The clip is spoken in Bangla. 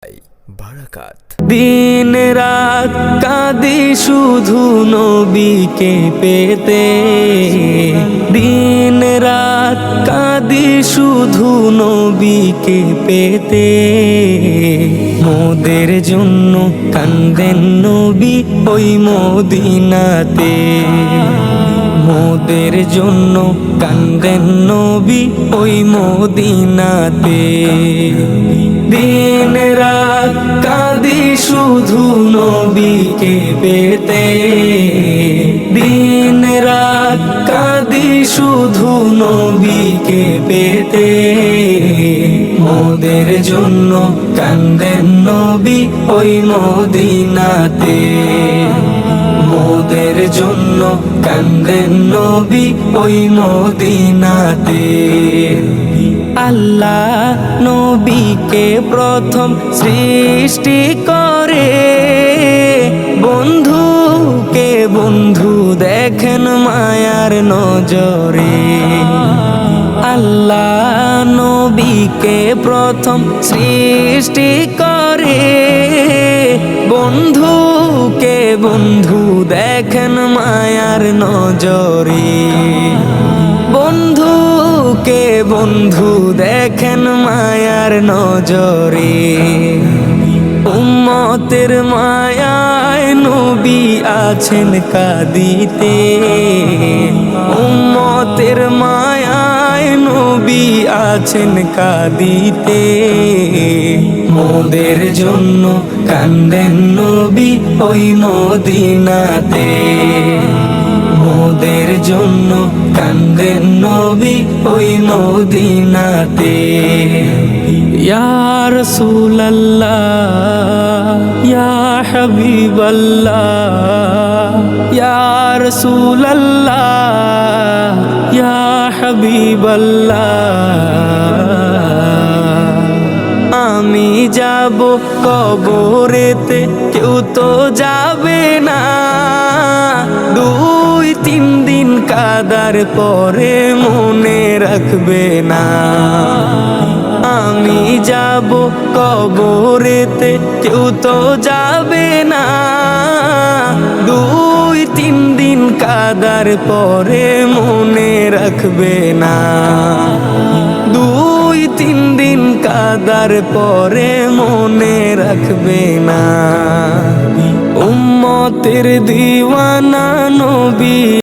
বারাকাত। দিন রাত কাঁদি শুধু নবীকে পেতে, দিন রাত কাঁদি শুধু নবীকে পেতে। মোদের জন্য কান্দেন নবী ওই মদিনাতে, মোদের জন্য কান্দেন নবী ওই মদিনাতে। দিন রাত কাঁদি শুধু নবীকে পেতে, দিন রাত কাঁদি শুধু নবীকে পেতে। মোদের জন্য কান্দেন নবী ওই মদিনাতে, মোদের জন্য কান্দেন নবী ওই মদিনাতে। আল্লাহ নবীকে প্রথম সৃষ্টি করে, বন্ধুকে বন্ধু দেখেন মায়ার নজরে। আল্লাহ নবীকে প্রথম সৃষ্টি করে, বন্ধুকে বন্ধু দেখেন মায়ার নজরে। বন্ধুকে বন্ধু দেখেন মায়ার নজরে। উম্মতের মায়ায় নবী আছেন কাঁদিতে, উম্মতের মায়ায় নবী আছেন কাঁদিতে। মোদের জন্য কান্দেন নবী ওই মদিনাতে, মোদের জন্য কান্দেন নবী ওই মদিনাতে। ইয়া রাসূলুল্লাহ ইয়া হাবিবাল্লাহ, ইয়া রাসূলুল্লাহ ইয়া হাবিবাল্লাহ। আমি যাব কবরেতে, কেউ তো যাবে না। 2-3 দিন কাদার পরে মনে রাখবে না। আমি যাব কবরেতে, কেউ তো যাবে না। 2-3 দিন কাদার পরে মনে রাখবে না। 2-3 দিন কাদার পরে মনে রাখবে না। উম্মতের দিওয়ানা নবী।